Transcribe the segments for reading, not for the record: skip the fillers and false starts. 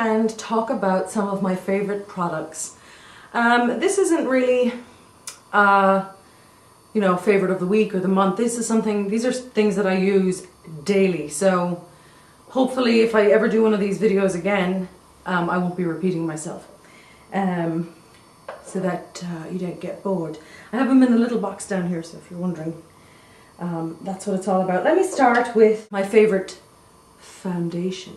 and talk about some of my favorite products. This isn't really, you know, favorite of the week or the month. These are things that I use daily. So hopefully if I ever do one of these videos again, I won't be repeating myself. So that you don't get bored. I have them in a little box down here, so if you're wondering, that's what it's all about. Let me start with my favorite foundation.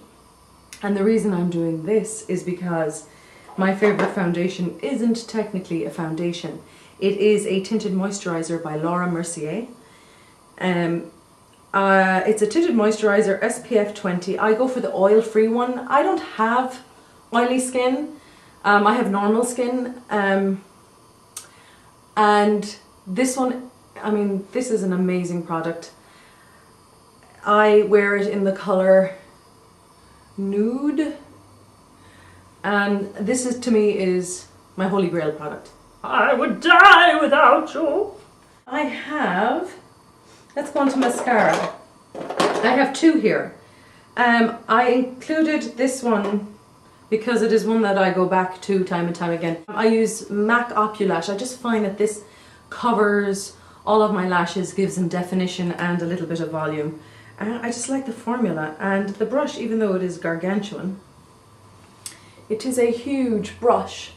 And the reason I'm doing this is because my favorite foundation isn't technically a foundation. It is a tinted moisturizer by Laura Mercier. It's a tinted moisturizer, SPF 20. I go for the oil-free one. I don't have oily skin. I have normal skin. And this one, I mean, this is an amazing product. I wear it in the color Nude. And this is, to me, is my holy grail product. I would die without you. I have, let's go on to mascara. I have two here. I included this one because it is one that I go back to time and time again. I use MAC Eyelash. I just find that this covers all of my lashes, gives them definition and a little bit of volume. And I just like the formula. And the brush, even though it is gargantuan, it is a huge brush.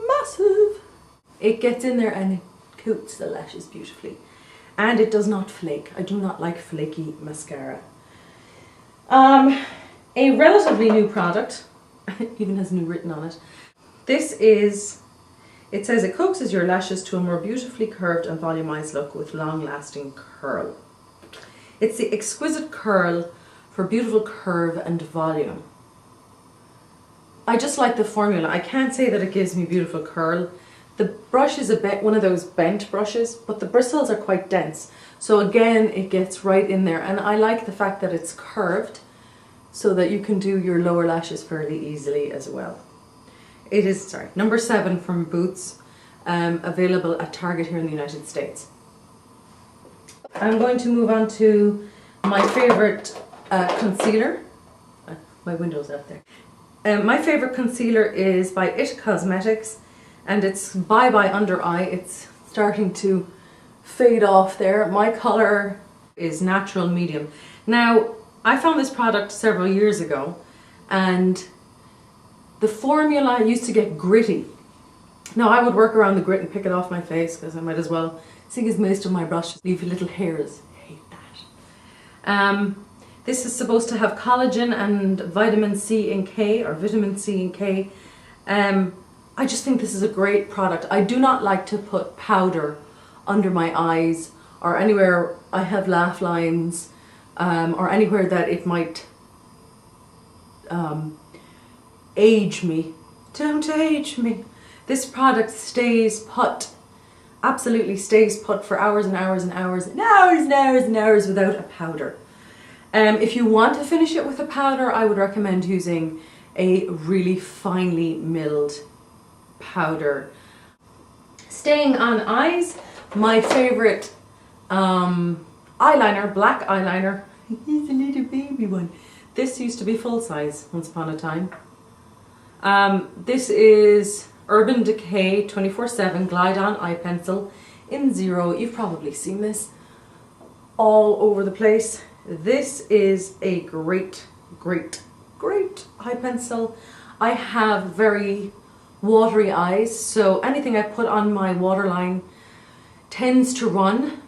Massive! It gets in there and it coats the lashes beautifully. And it does not flake. I do not like flaky mascara. A relatively new product, even has new written on it. This is, it says it coaxes your lashes to a more beautifully curved and volumized look with long-lasting curl. It's the exquisite curl for beautiful curve and volume. I just like the formula. I can't say that it gives me beautiful curl. The brush is a bit one of those bent brushes, but the bristles are quite dense. So again, it gets right in there. And I like the fact that it's curved so that you can do your lower lashes fairly easily as well. It is, sorry, number 7 from Boots, available at Target here in the United States. I'm going to move on to my favorite concealer. My window's out there. My favorite concealer is by It Cosmetics, and it's Bye Bye Under Eye. It's starting to fade off there. My color is natural medium. Now, I found this product several years ago, and the formula used to get gritty. Now, I would work around the grit and pick it off my face because I might as well, seeing as most of my brushes leave little hairs. I hate that. This is supposed to have collagen and vitamin C and K, or vitamin C and K. I just think this is a great product. I do not like to put powder under my eyes or anywhere I have laugh lines, or anywhere that it might age me. Don't age me. This product stays put, absolutely stays put for hours and hours and hours and hours and hours and hours without a powder. If you want to finish it with a powder, I would recommend using a really finely milled powder. Staying on eyes, my favorite eyeliner, black eyeliner. He's a little baby one. This used to be full size once upon a time. This is Urban Decay 24/7 Glide On Eye Pencil in 0. You've probably seen this all over the place. This is a great, great, great eye pencil. I have very watery eyes, so anything I put on my waterline tends to run.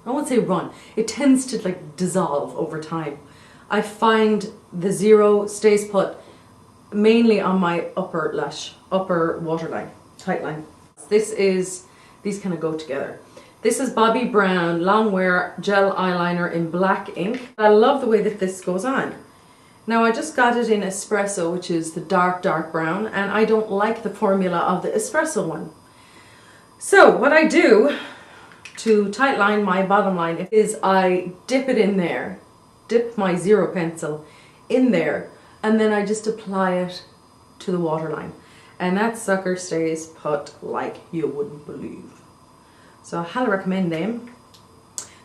I won't say run, it tends to like dissolve over time. I find the 0 stays put mainly on my upper lash, upper waterline, tight line. These kind of go together. This is Bobbi Brown Longwear Gel Eyeliner in black ink. I love the way that this goes on. Now I just got it in Espresso, which is the dark, dark brown, and I don't like the formula of the Espresso one. So what I do to tight line my bottom line is I dip it in there, dip my 0 pencil in there, and then I just apply it to the waterline. And that sucker stays put like you wouldn't believe. So I highly recommend them.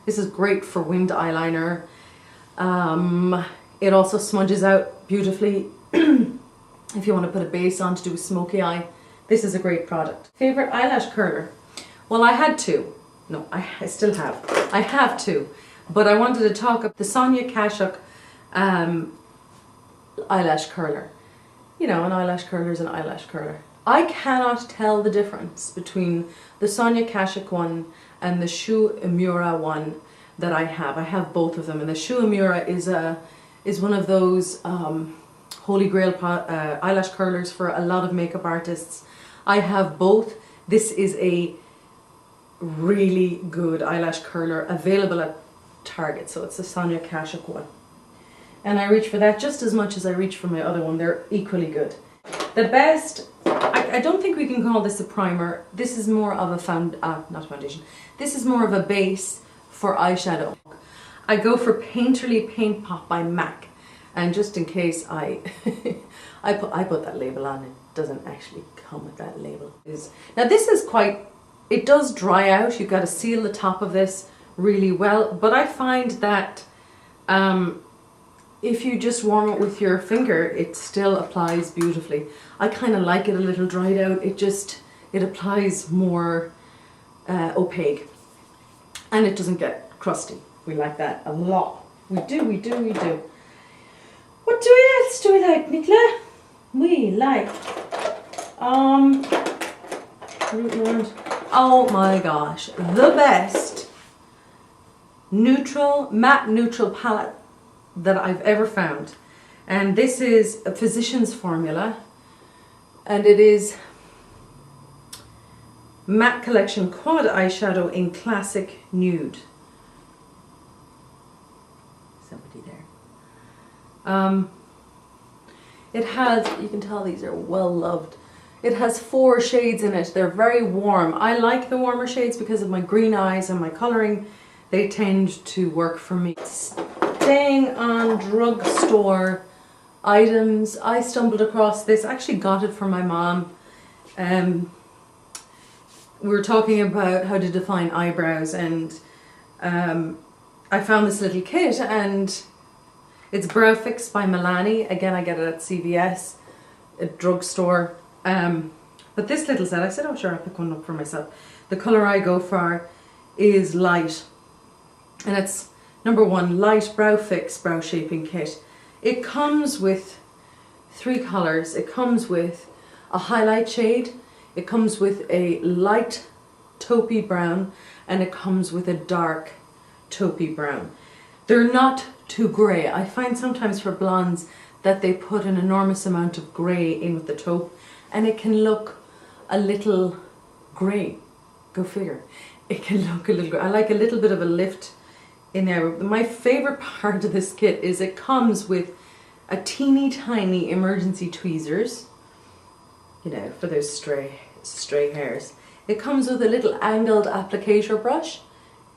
This is great for winged eyeliner. It also smudges out beautifully. if you want to put a base on to do a smoky eye, this is a great product. Favorite eyelash curler? Well, I had two. No, I still have. I have two. But I wanted to talk about the Sonia Kashuk eyelash curler. You know, an eyelash curler is an eyelash curler. I cannot tell the difference between the Sonia Kashuk one and the Shu Uemura one that I have. I have both of them, and the Shu Uemura is one of those holy grail eyelash curlers for a lot of makeup artists. I have both. This is a really good eyelash curler available at Target, so it's the Sonia Kashuk one. And I reach for that just as much as I reach for my other one. They're equally good. The best, I don't think we can call this a primer. This is more of a not foundation. This is more of a base for eyeshadow. I go for Painterly Paint Pot by MAC. And just in case I put that label on, it doesn't actually come with that label. Now this is quite, it does dry out. You've got to seal the top of this really well. But I find that if you just warm it with your finger, it still applies beautifully. I kind of like it a little dried out. It applies more opaque, and it doesn't get crusty. We like that a lot. We do. What else do we like, Nicola? We like oh my gosh, the best matte neutral palette that I've ever found. And this is a Physicians Formula, and it is Matte Collection Quad Eyeshadow in Classic Nude. Somebody there. It has, you can tell these are well loved. It has 4 shades in it. They're very warm. I like the warmer shades because of my green eyes and my colouring. They tend to work for me. Staying on drugstore items, I stumbled across this. I actually got it from my mom. We were talking about how to define eyebrows, and I found this little kit, and it's Brow Fix by Milani. Again, I get it at CVS, a drugstore. But this little set, I said, oh sure, I'll pick one up for myself. The colour I go for is light. And it's number 1, Light Brow Fix Brow Shaping Kit. It comes with 3 colours. It comes with a highlight shade, it comes with a light taupey brown, and it comes with a dark taupey brown. They're not too grey. I find sometimes for blondes that they put an enormous amount of grey in with the taupe, and it can look a little grey. Go figure. It can look a little grey. I like a little bit of a lift in there. My favourite part of this kit is it comes with a teeny tiny emergency tweezers, you know, for those stray hairs. It comes with a little angled applicator brush.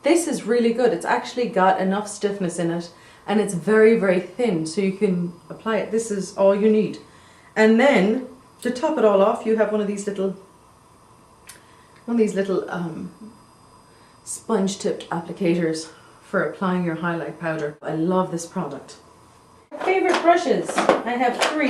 This is really good. It's actually got enough stiffness in it, and it's very, very thin, so you can apply it. This is all you need. And then to top it all off, you have one of these little sponge tipped applicators for applying your highlight powder. I love this product. Favorite brushes, I have 3.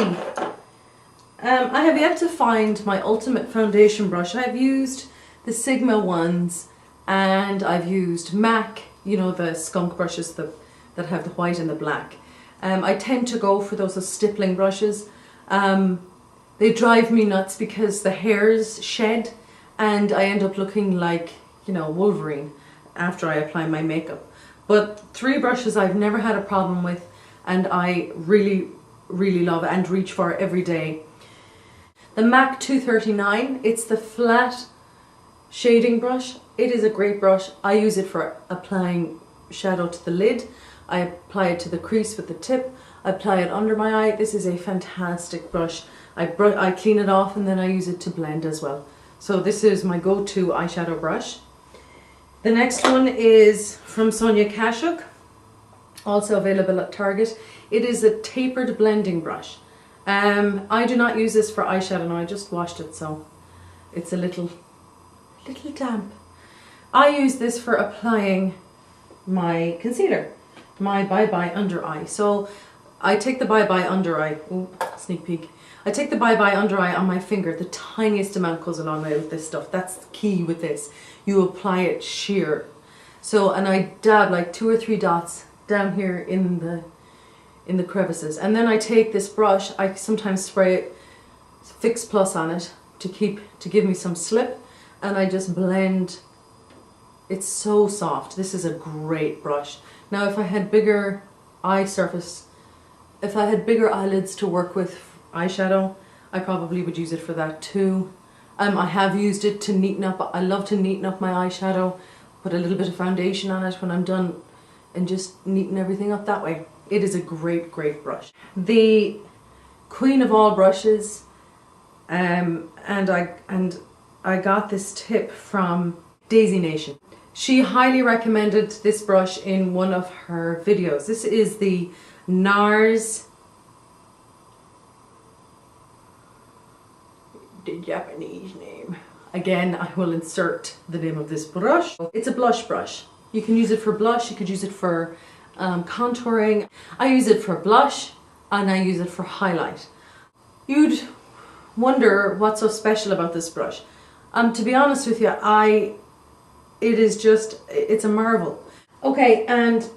I have yet to find my ultimate foundation brush. I've used the Sigma ones, and I've used MAC, you know, the skunk brushes that have the white and the black. I tend to go for those stippling brushes. They drive me nuts because the hairs shed, and I end up looking like, you know, Wolverine after I apply my makeup. But 3 brushes I've never had a problem with, and I really, really love and reach for every day. The MAC 239, it's the flat shading brush. It is a great brush. I use it for applying shadow to the lid. I apply it to the crease with the tip. I apply it under my eye. This is a fantastic brush. I clean it off, and then I use it to blend as well. So this is my go-to eyeshadow brush. The next one is from Sonia Kashuk, also available at Target. It is a tapered blending brush. I do not use this for eyeshadow now. I just washed it, so it's a little damp. I use this for applying my concealer, my Bye Bye Under Eye. So I take the Bye Bye Under Eye, ooh, sneak peek. I take the Bye Bye Under Eye on my finger. The tiniest amount goes a long way with this stuff. That's the key with this. You apply it sheer. So, and I dab like 2 or 3 dots down here in the crevices. And then I take this brush, I sometimes spray it Fix Plus on it to give me some slip, and I just blend. It's so soft. This is a great brush. Now if I had bigger eye surface, if I had bigger eyelids to work with eyeshadow, I probably would use it for that too. I have used it to neaten up. I love to neaten up my eyeshadow, put a little bit of foundation on it when I'm done, and just neaten everything up that way. It is a great, great brush. The queen of all brushes, and I got this tip from Daisy Nation. She highly recommended this brush in one of her videos. This is the NARS, the Japanese name. Again, I will insert the name of this brush. It's a blush brush. You can use it for blush, you could use it for contouring. I use it for blush and I use it for highlight. You'd wonder what's so special about this brush. To be honest with you, it's a marvel. Okay, and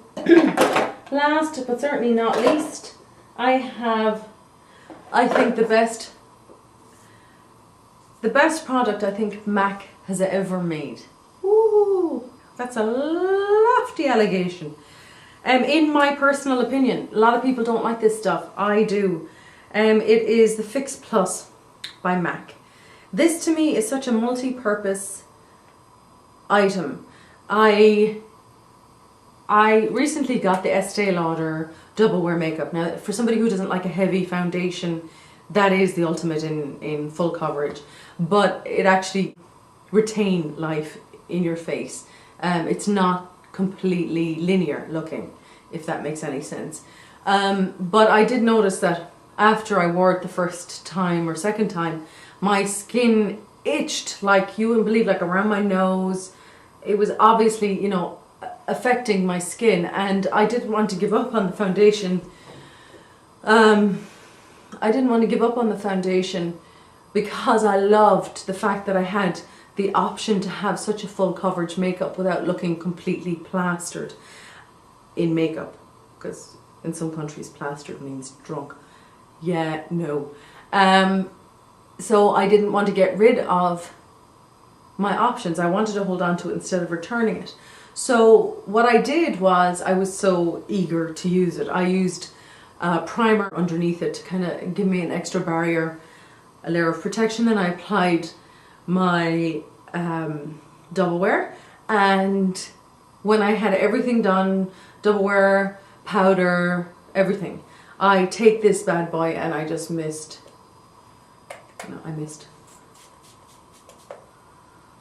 last but certainly not least, I think the best product I think MAC has ever made. Ooh, that's a lofty allegation. In my personal opinion, a lot of people don't like this stuff. I do. It is the Fix Plus by MAC. This to me is such a multi-purpose item. I recently got the Estee Lauder Double Wear Makeup. Now, for somebody who doesn't like a heavy foundation, that is the ultimate in full coverage. But it actually retains life in your face. It's not completely linear looking, if that makes any sense. But I did notice that after I wore it the first time or second time, my skin itched like you wouldn't believe, like around my nose. It was obviously, you know, affecting my skin, and I didn't want to give up on the foundation. Because I loved the fact that I had the option to have such a full coverage makeup without looking completely plastered in makeup, because in some countries plastered means drunk. Yeah, no. So I didn't want to get rid of my options. I wanted to hold on to it instead of returning it. So what I did was, I was so eager to use it, I used primer underneath it to kind of give me an extra barrier, a layer of protection. Then I applied my double wear, and when I had everything done, double wear, powder, everything, I take this bad boy and I just mist. No, I missed.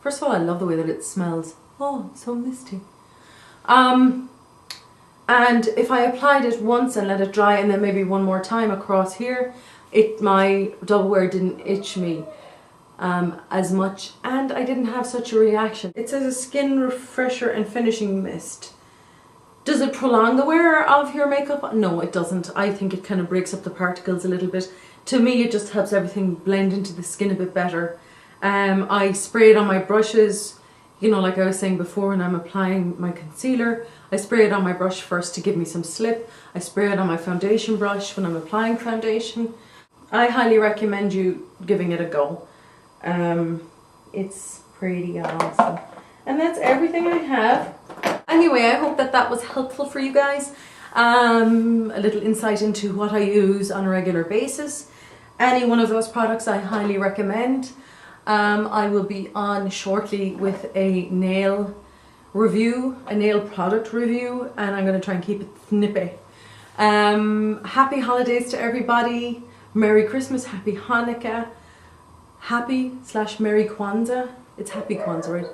First of all, I love the way that it smells. Oh, it's so misty. And if I applied it once and let it dry, and then maybe one more time across here, my double wear didn't itch me as much, and I didn't have such a reaction. It says a skin refresher and finishing mist. Does it prolong the wear of your makeup? No, it doesn't. I think it kind of breaks up the particles a little bit. To me, it just helps everything blend into the skin a bit better. I spray it on my brushes, you know, like I was saying before, when I'm applying my concealer, I spray it on my brush first to give me some slip. I spray it on my foundation brush when I'm applying foundation. I highly recommend you giving it a go. It's pretty awesome. And that's everything I have. Anyway, I hope that was helpful for you guys. A little insight into what I use on a regular basis. Any one of those products I highly recommend. I will be on shortly with a nail review, a nail product review, and I'm going to try and keep it snippy. Happy holidays to everybody. Merry Christmas, Happy Hanukkah, Happy/Merry Kwanzaa. It's Happy Kwanzaa, right?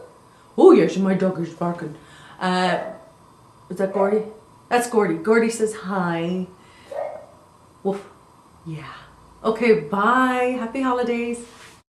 Oh yes, my dog is barking. Is that Gordy? That's Gordy. Gordy says hi. Woof. Yeah. Okay, bye. Happy holidays.